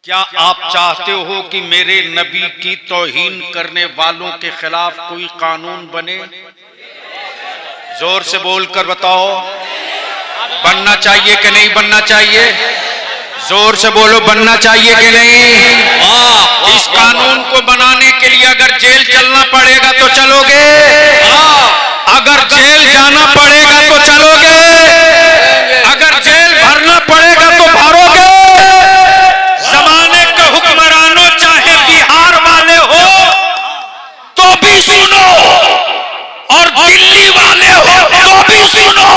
क्या आप चाहते हो कि मेरे नबी की तौहीन करने वालों के खिलाफ कोई कानून बने? जोर से बोलकर बताओ, बनना चाहिए कि नहीं बनना चाहिए? जोर से बोलो, बनना चाहिए कि नहीं? इस कानून को बनाने के लिए अगर जेल चलना पड़ेगा तो चलोगे? अगर जेल जाना पड़ेगा तो चलोगे? अगर जेल भरना पड़ेगा तो भरोगे? जमाने के हुक्मरानों, चाहे बिहार वाले हो तो भी सुनो, और दिल्ली वाले हो तो भी सुनो।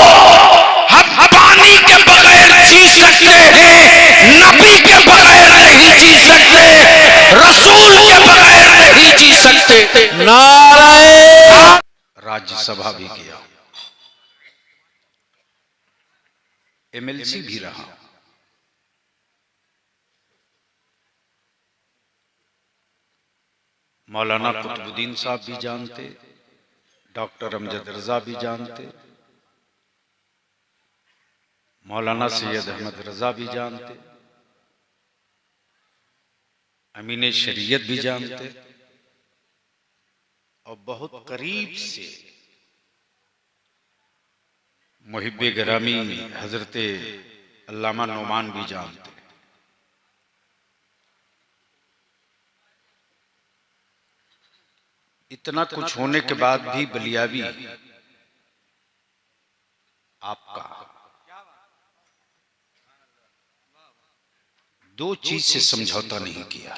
हम पानी के बगैर जी सकते हैं, नबी के बगैर नहीं जी सकते, रसूल के बगैर नहीं जी सकते। नारायण। राज्यसभा भी किया, एमएलसी भी रहा, मौलाना कुतुबुद्दीन साहब भी जानते, डॉक्टर अमजद रजा भी जानते, मौलाना सैयद अहमद रजा भी जानते, अमीन शरीयत भी जानते, और बहुत करीब से मुहिब्बे गिरामी हजरत अल्लामा नोमान भी जानते। इतना कुछ होने के बाद भी बलियावी आपका दो चीज से समझौता नहीं किया,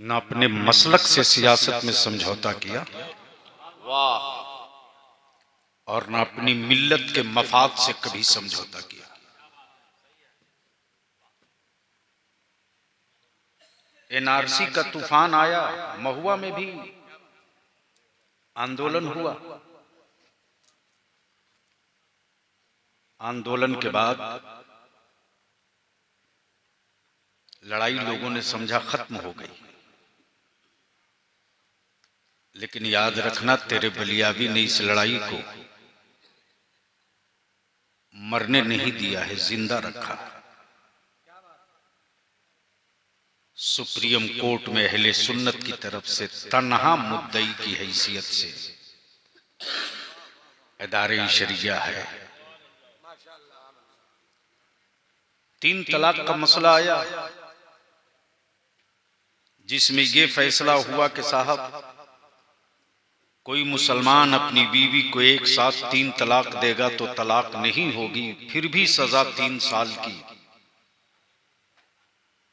न अपने मसलक से सियासत में समझौता किया, और न अपनी मिल्लत के मफाद से कभी समझौता किया। एनआरसी का तूफान आया, महुआ में भी आंदोलन हुआ। आंदोलन के बाद लड़ाई लोगों ने समझा खत्म हो गई, लेकिन याद रखना, तेरे बलियावी ने इस लड़ाई को मरने नहीं दिया है, जिंदा रखा। सुप्रीम कोर्ट में अहले सुन्नत की तरफ से तन्हा मुद्दई की हैसियत से इदारे शरिया है। 3 तलाक का मसला आया, जिसमें यह फैसला हुआ कि साहब, कोई मुसलमान अपनी बीवी को एक साथ 3 तलाक देगा तो तलाक नहीं होगी, फिर भी सजा 3 साल की।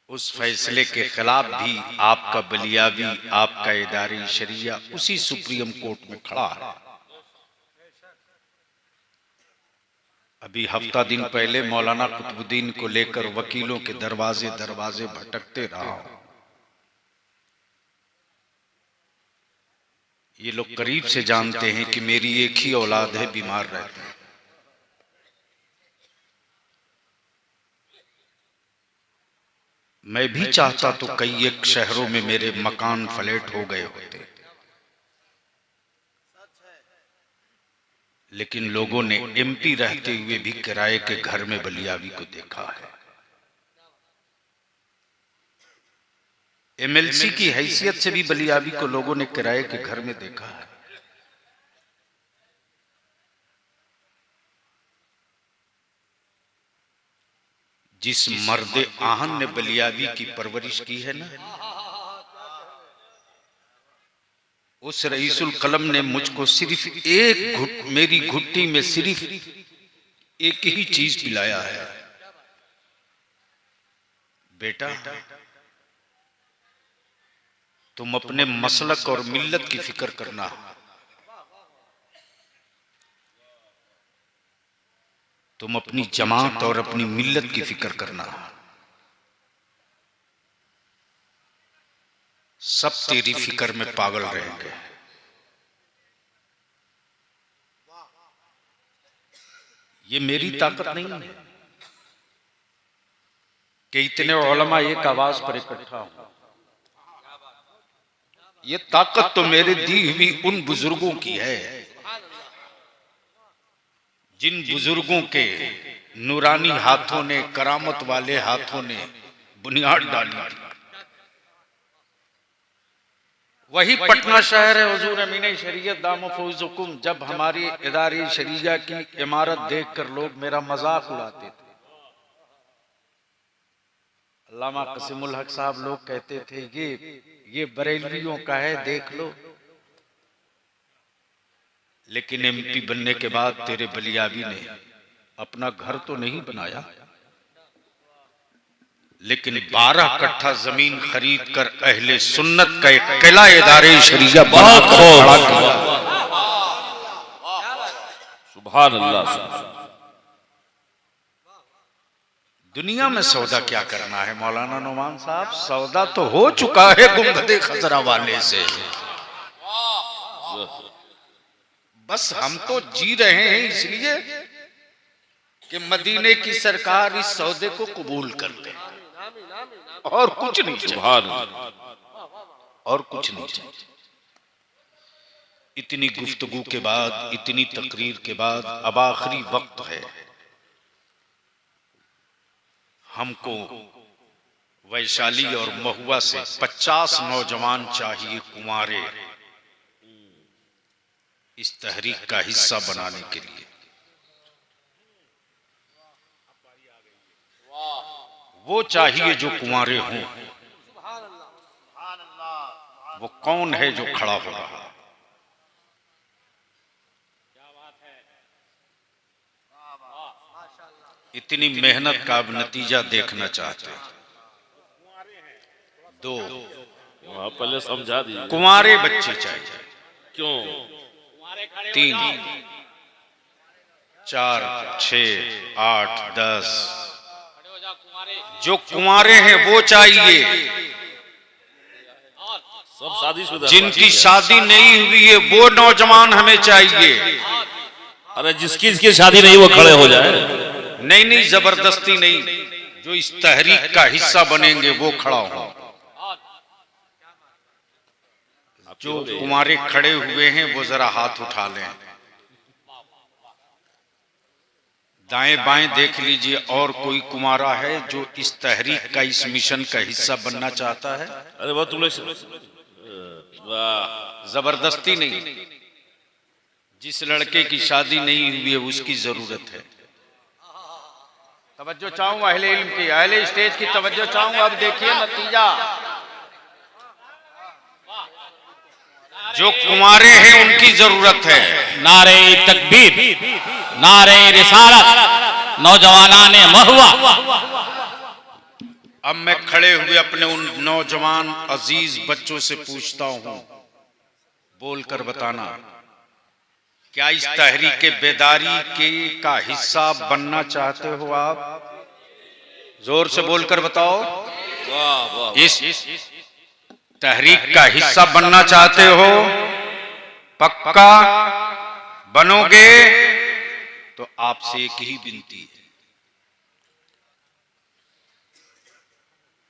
उस फैसले के खिलाफ भी आपका बलियावी, आपका इदारे शरिया उसी सुप्रीम कोर्ट में खड़ा है। अभी हफ्ता दिन पहले मौलाना कुतुबुद्दीन को लेकर वकीलों के दरवाजे दरवाजे भटकते रहा हूं। ये लोग करीब से जानते हैं कि मेरी एक ही औलाद है, बीमार रहती है। मैं भी चाहता तो कई एक शहरों में मेरे मकान फ्लैट हो गए होते, लेकिन लोगों ने एमपी रहते हुए भी किराए के घर में बलियावी को देखा है। एमएलसी की हैसियत से भी बलियावी को लोगों ने किराए के घर में देखा है। जिस मर्दे आहन ने बलियावी की परवरिश की है ना, उस रईसुल कलम ने मुझको सिर्फ एक मेरी घुट्टी में सिर्फ एक ही चीज पिलाया है, बेटा तुम अपने मसलक और मिल्लत की फिक्र करना, तुम अपनी जमात और अपनी मिल्लत की फिक्र करना। सब तेरी फिक्र में पागल रहेंगे। ये मेरी ताकत नहीं है कि इतने उलमा एक आवाज पर इकट्ठा हो। ये ताकत तो मेरे दी हुई उन बुजुर्गों की है जिन बुजुर्गों के नूरानी हाथों ने, करामत वाले हाथों ने बुनियाद डाली थी। वही पटना शहर है हुजूर अमीन शरीयत दाम फौजुकुम। जब हमारी इदारे शरीया की इमारत देखकर लोग मेरा मजाक उड़ाते थे। अल्लामा कसीमुल हक साहब लोग कहते थे ये बरेलवियों का है, देख लो। लेकिन एमपी बनने के बाद तेरे बलियाबी ने अपना घर तो नहीं बनाया, लेकिन 12 कट्ठा जमीन खरीद कर अहले सुन्नत का एक किला इदारे शरीया बहुत खड़ा किया। सुभान अल्लाह। दुनिया में सौदा क्या करना है मौलाना नुमान साहब? सौदा तो हो चुका है गुंबदे खजरा वाले से। बस हम तो जी रहे हैं इसलिए कि मदीने की सरकार इस सौदे को कबूल कर ले, और कुछ नहीं चाहिए, और कुछ नहीं चाहिए। इतनी गुफ्तगू के बाद, इतनी तकरीर के बाद अब आखिरी वक्त है। हमको वैशाली और महुआ से 50 नौजवान चाहिए कुंवारे, इस तहरीक का हिस्सा बनाने के लिए। वो चाहिए जो कुंवारे हों। वो कौन है जो खड़ा हो रहा? इतनी मेहनत का अब नतीजा देखना चाहते हैं। 2 पहले समझा दीजिए। कुंवारे बच्चे चाहिए। क्यों? 3 4 6 8 10 जो कुंवारे हैं वो चाहिए। सब शादीशुदा, जिनकी शादी नहीं हुई है वो नौजवान हमें चाहिए। अरे जिसकी शादी नहीं वो खड़े हो जाए। नहीं, जबरदस्ती नहीं। जो इस तहरीक का हिस्सा बनेंगे वो खड़ा हो। जो कुंवारे खड़े हुए हैं वो जरा हाथ उठा लें। दाएं बाएं देख लीजिए, और कोई कुंवारा है जो इस तहरीक का, इस मिशन का हिस्सा बनना चाहता है? अरे वो तुम जबरदस्ती नहीं। जिस लड़के की शादी नहीं हुई है उसकी जरूरत है। तवज्जो चाहूंगा अहले इल्म की, अहले स्टेज की तवज्जो चाहूंगा। अब देखिए नतीजा। जो कुंवारे हैं उनकी जरूरत है। नारे तकबीर, नारे रिसालत, नौजवानाने महुआ। अब मैं खड़े हुए अपने उन नौजवान अजीज बच्चों से पूछता हूं, बोलकर बताना, क्या इस तहरीक बेदारी के का हिस्सा बनना चाहते हो आप? जोर से बोलकर बताओ। इस तहरीक का हिस्सा बनना चाहते हो? पक्का बनोगे? तो आपसे एक ही विनती है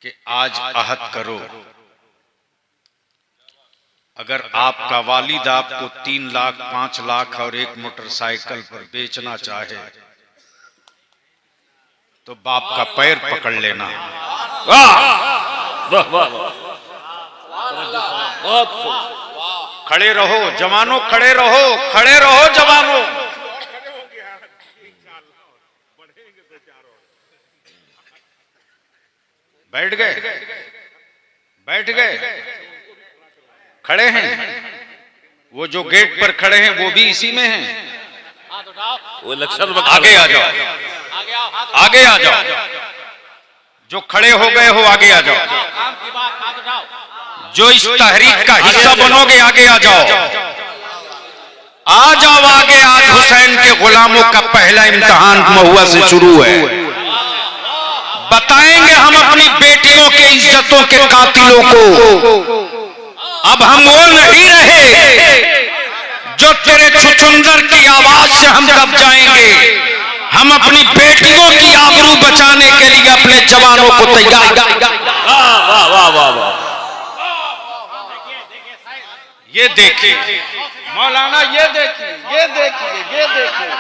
कि आज अहद करो, अगर आपका वालिद आपको 3 लाख 5 लाख और एक मोटरसाइकिल पर बेचना चाहे तो बाप का पैर पकड़ लेना। खड़े रहो जवानों, खड़े रहो, खड़े रहो जवानों। बैठ गए, बैठ गए, खड़े हैं। वो जो गेट पर खड़े हैं वो भी इसी में हैं। वो इलेक्शन में आगे आ जाओ, आगे आ जाओ। जो खड़े हो गए हो आगे आ जाओ। जो इस तहरीक का हिस्सा बनोगे आगे आ जाओ, आ जाओ आगे। आज हुसैन के गुलामों का पहला इम्तिहान महुआ से शुरू है। बताएंगे हम अपनी बेटियों के इज्जतों के कातिलों को। अब हम वो नहीं रहे जो तेरे छुछुंदर की आवाज से हम दब जाएंगे। हम अपनी बेटियों की आबरू बचाने के लिए अपने जवानों को तैयार। वाह वाह वाह वाह। ये देखिए मौलाना, ये देखिए, ये देखिए, ये देखिए।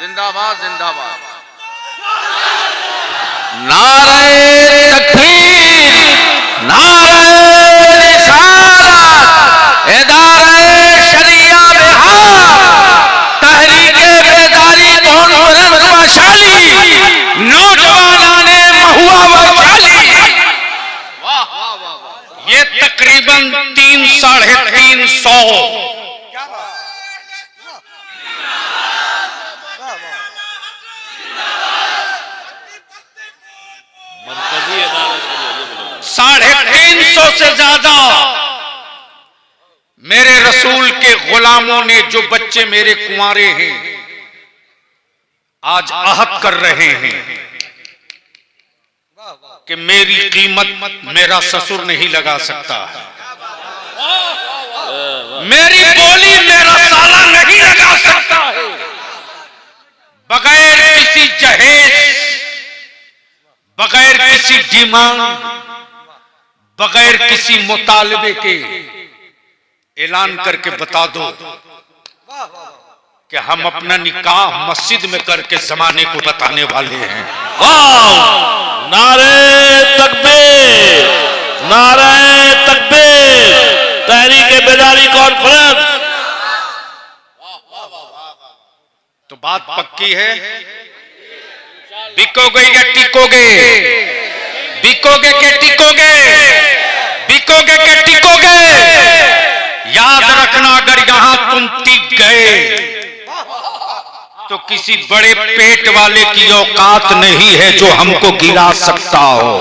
जिंदाबाद जिंदाबाद। नारे तकबीर, नारे रिसालत, इदारे शरिया बिहार, तहरीके बेदारी कॉन्फ्रेंस वैशाली, नौजवानाने महुआ वैशाली। ये तकरीबन 300-350 मरकजी इदारा 350 से ज्यादा मेरे रसूल के गुलामों ने, जो बच्चे मेरे कुंवारे हैं, आज आहत कर रहे हैं कि मेरी कीमत मेरा ससुर नहीं लगा सकता है, मेरी बोली मेरा साला नहीं लगा सकता है। बगैर किसी जहेज, बगैर किसी डिमांड, बगैर किसी मुतालबे के ऐलान करके बता दो कि हम अपना निकाह मस्जिद में करके जमाने को बताने वाले हैं। वाह! नारे तकबीर, नारे तकबीर, तहरीके बेदारी कॉन्फ्रेंस। तो बात पक्की है, बिकोगे या टिकोगे? बिकोगे के टिकोगे? बिकोगे के टिकोगे? याद रखना, अगर यहां तुम टिक गए तो किसी बड़े पेट वाले की औकात नहीं है जो हमको गिरा सकता हो।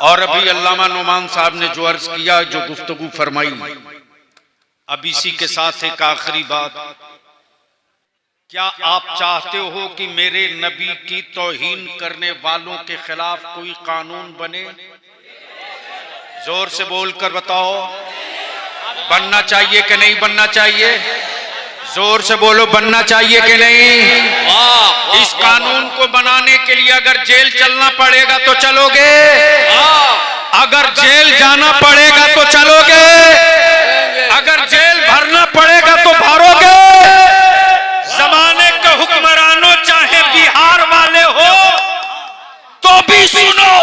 और अभी अल्लामा नुमान साहब ने जो अर्ज किया, जो गुफ्तगू फरमाई, अब इसी के साथ एक आखिरी बात, क्या आप चाहते हो कि मेरे नबी की तौहीन करने वालों के खिलाफ कोई कानून बने? जोर से बोलकर बताओ, बनना चाहिए कि नहीं बनना चाहिए? जोर से बोलो, बनना चाहिए कि नहीं? इस कानून को बनाने के लिए अगर जेल चलना पड़ेगा तो चलोगे? अगर जेल जाना पड़ेगा तो चलोगे? अगर जेल भरना पड़ेगा तो भरोगे? जमाने के हुक्मरानों, चाहे बिहार वाले हो तो भी सुनो,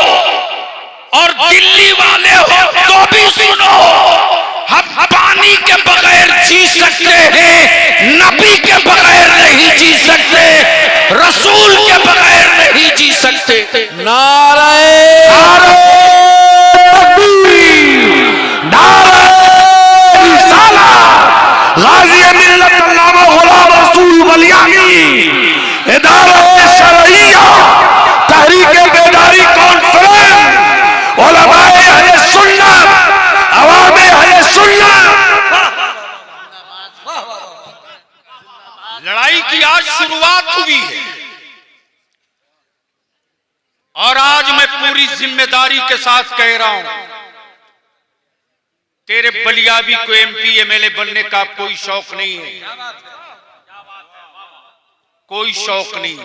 और दिल्ली वाले हो तो भी सुनो, हम पानी के बगैर जी सकते हैं, नबी के बगैर नहीं जी सकते, रसूल के बगैर नहीं जी सकते। नारे तकबीर, नारे रिसालत, गाज़ी मिल्लत अल्लामा गुलाम रसूल बलियानी, इदारा शरइया, तहरीके बेदारी कॉन्फ्रेंस, उलमाए अहले सुन्नत, अवामे अहले सुन्नत। लड़ाई की आज शुरुआत हुई है और आज मैं पूरी जिम्मेदारी के साथ कह रहा हूं, तेरे बलियाबी को एमपी एमएलए बनने का कोई शौक नहीं है, कोई शौक नहीं।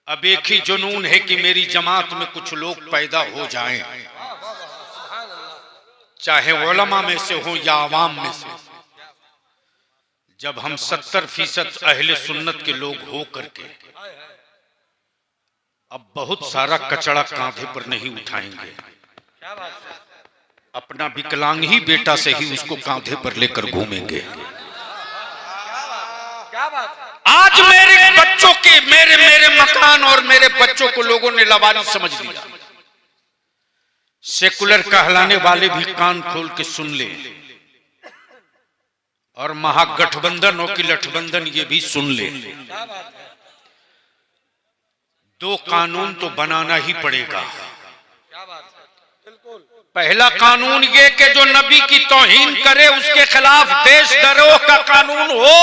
अब एक ही जुनून है कि मेरी जमात में कुछ लोग पैदा हो जाएं, चाहे उलमा में से हो या आवाम में से। जब हम 70% अहले सुन्नत के लोग हो करके अब बहुत सारा कचड़ा कांधे पर नहीं उठाएंगे, अपना विकलांग ही बेटा से ही उसको कांधे पर लेकर घूमेंगे। आज मेरे बच्चों के, मेरे मकान और मेरे बच्चों को लोगों ने लवारिस समझ लिया। सेकुलर कहलाने वाले भी कान खोल के सुन ले, और महागठबंधनों की लठबंधन ये भी सुन ले। दो कानून तो बनाना ही पड़ेगा। पहला कानून ये कि जो नबी की तौहीन करे उसके खिलाफ देशद्रोह का कानून हो,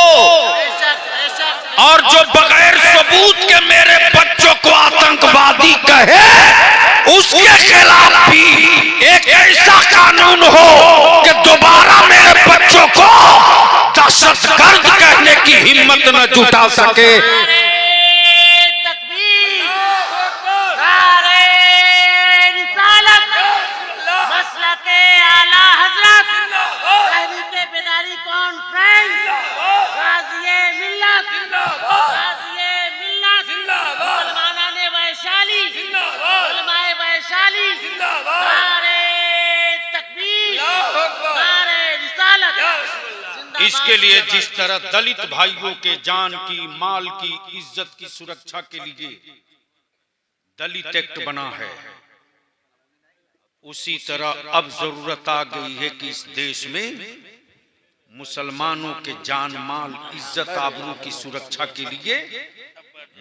और जो बगैर सबूत के मेरे बच्चों को आतंकवादी कहे उसके खिलाफ भी एक ऐसा कानून हो कि दोबारा मेरे बच्चों को दहशतगर्द कहने की हिम्मत न जुटा सके। इसके लिए जिस तरह दलित भाइयों के जान की, माल की, इज्जत की सुरक्षा के लिए दलित एक्ट बना है, उसी तरह अब जरूरत आ गई है कि इस देश में मुसलमानों के जान, माल, इज्जत, आबरू की सुरक्षा के लिए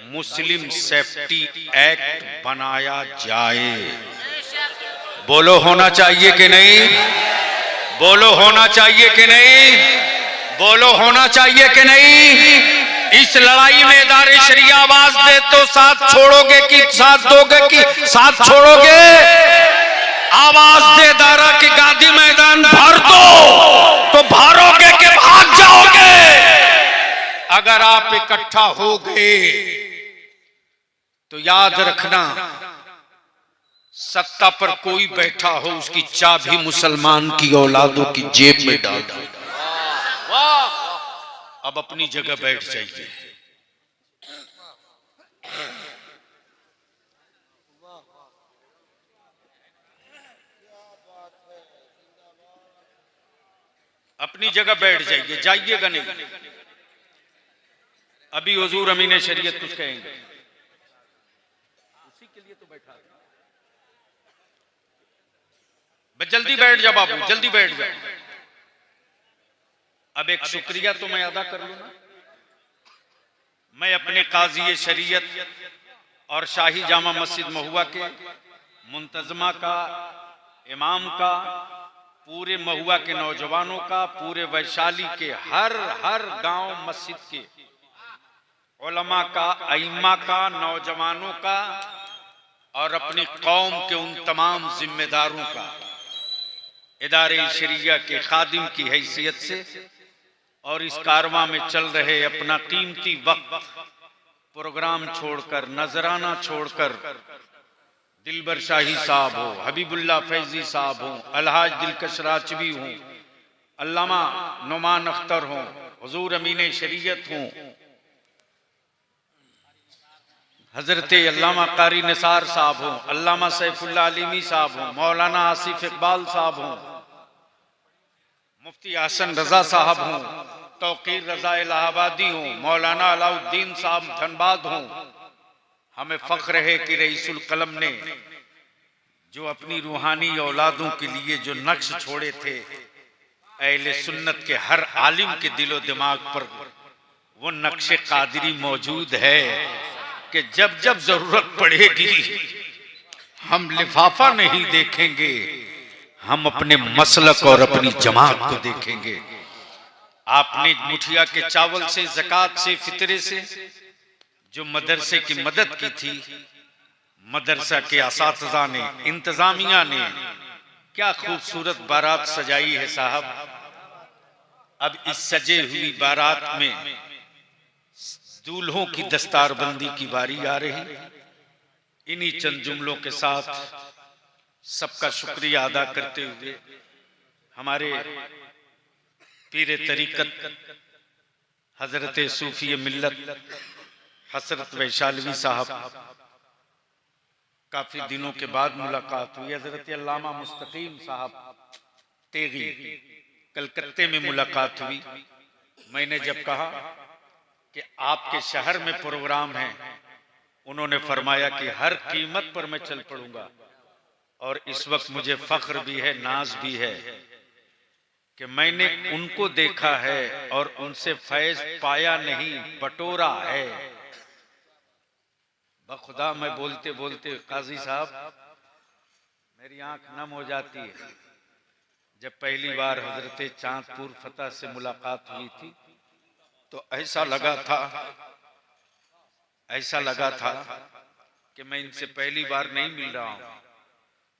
मुस्लिम सेफ्टी एक्ट बनाया जाए। बोलो होना चाहिए कि नहीं? बोलो होना चाहिए कि नहीं? बोलो होना चाहिए कि नहीं? इस लड़ाई में इदारे शरिया आवाज दे तो साथ छोड़ोगे कि साथ दोगे कि साथ छोड़ोगे? आवाज दे दारा कि गांधी मैदान भर दो तो भरोगे कि भाग जाओगे? अगर आप इकट्ठा हो गए तो याद रखना, सत्ता पर कोई बैठा हो उसकी चाबी मुसलमान की औलादों की जेब में डाल दो। अब अपनी जगह बैठ जाइए। अपनी जगह बैठ जाइए, जाइएगा नहीं। अभी हुजूर अमीन शरीयत कुछ कहेंगे, उसी के लिए तो बैठा। जल्दी बैठ जा बाबू, जल्दी बैठ जा। अब एक शुक्रिया तो मैं अदा कर लूं ना। मैं अपने काजी शरीयत और शाही जामा मस्जिद महुआ के मुंतजमा का, इमाम का, पूरे महुआ के नौजवानों का, पूरे वैशाली के हर गांव मस्जिद के उलमा का, अइम्मा का, नौजवानों का और अपनी कौम के उन तमाम जिम्मेदारों का इदारे शरिया के खादिम की हैसियत से और इस कारवां में चल रहे अपना कीमती वक्त प्रोग्राम छोड़कर, नजराना छोड़कर, दिलबर शाही साहब हो, हबीबुल्लाह फैजी साहब हो, अलहाज दिलकश राचवी हो, अल्लामा नुमान अख्तर हो, हुजूर अमीन शरीयत हो, हजरत अल्लामा कारी निसार साहब हो, अल्लामा सैफुल्लाह अलीमी साहब हो, मौलाना आसिफ इकबाल साहब हो, मुफ्ती हसन रजा साहब हो, तौकीर रजा इलाहाबादी हो, मौलाना अलाउद्दीन साहब धनबाद हो। हमें फख्र है कि रईसुल कलम ने जो अपनी रूहानी औलादों के लिए जो नक्श छोड़े थे, अहले सुन्नत के हर आलिम के दिलो दिमाग पर वो नक्शे कादरी मौजूद है कि जब जब जरूरत पड़ेगी हम लिफाफा नहीं देखेंगे, हम अपने मसलक और अपनी जमात को देखेंगे। आपने मुठिया के चावल से, ज़कात से, फितरे से जो मदरसे की मदद की थी, मदरसा के असातिज़ा ने, इंतजामिया ने क्या खूबसूरत बारात सजाई है साहब। अब इस सजे हुई बारात में दूल्हों की दस्तारबंदी की बारी आ रही। इन्हीं चंद जुमलों के साथ सबका शुक्रिया अदा करते हुए हमारे पीरे तरीकत हजरत सूफी मिल्लत हजरत वैशालवी साहब, काफी दिनों के बाद मुलाकात हुई। हजरत अल्लामा मुस्तकीम साहब तेगी कलकत्ते में मुलाकात हुई। मैंने जब कहा कि आपके शहर में प्रोग्राम है, उन्होंने फरमाया कि हर कीमत पर मैं चल पड़ूंगा। और इस वक्त मुझे फख्र भी है, नाज भी है कि मैंने उनको देखा है और उनसे फैज पाया नहीं, बटोरा है। बखुदा मैं बोलते बोलते काजी साहब मेरी आंख नम हो जाती है। जब पहली बार हजरत चांदपुर फतेह से मुलाकात हुई थी तो ऐसा लगा था कि मैं इनसे पहली बार नहीं मिल रहा हूं,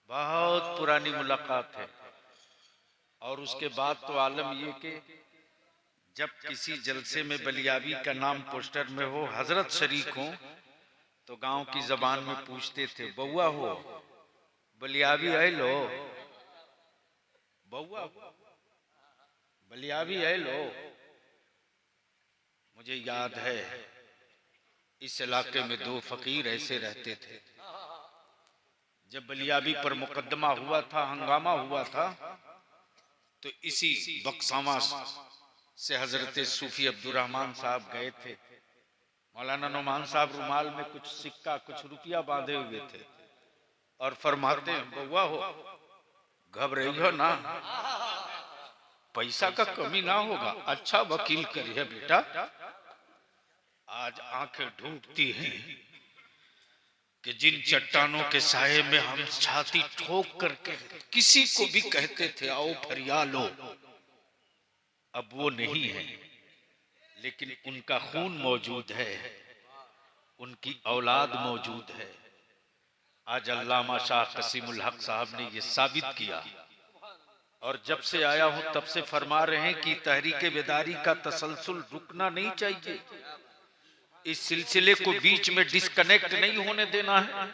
बहुत पुरानी मुलाकात है। और उसके बाद तो आलम ये कि जब किसी जलसे में बलियावी का नाम पोस्टर में हो, हजरत शरीक हो, तो गांव की जबान में पूछते थे, बउआ हो बलियावी है लो, बउआ बलियावी है लो। मुझे याद है इस इलाके में दो फकीर ऐसे रहते थे। जब बलियावी पर मुकदमा हुआ था, हंगामा हुआ था, तो इसी बक्सामा से हजरत सूफी अब्दुर्रहमान साहब गए थे। मौलाना नौमान साहब रुमाल में कुछ सिक्का कुछ रुपया बांधे हुए थे और फरमाते हैं, बउआ हो घबराइयो ना, पैसा का कमी ना होगा, अच्छा वकील करिए बेटा। आज आंखें ढूंढती हैं कि जिन चट्टानों के साये में हम छाती ठोक करके किसी को भी कहते थे आओ फरिया लो, अब वो नहीं है, लेकिन उनका खून मौजूद है, उनकी औलाद मौजूद है। आज अल्लामा शाह कसीमुल हक साहब ने ये साबित किया और जब से आया हूं तब से फरमा रहे हैं कि तहरीके बेदारी का तसलसल रुकना नहीं चाहिए, इस सिलसिले को बीच में डिस्कनेक्ट नहीं होने देना है।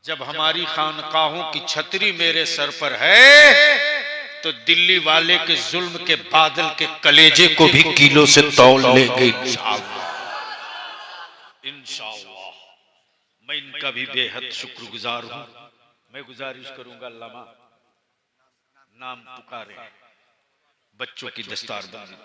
जब हमारी खानकाहों की छतरी मेरे सर पर है तो दिल्ली वाले के जुल्म के बादल के कलेजे को भी किलो से तौल लेंगे इंशाअल्लाह। इंशाअल्लाह मैं इनका भी बेहद शुक्रगुजार हूं। मैं गुजारिश करूंगा अल्लामा नाम पुकारे, बच्चों की दस्तारबंदी।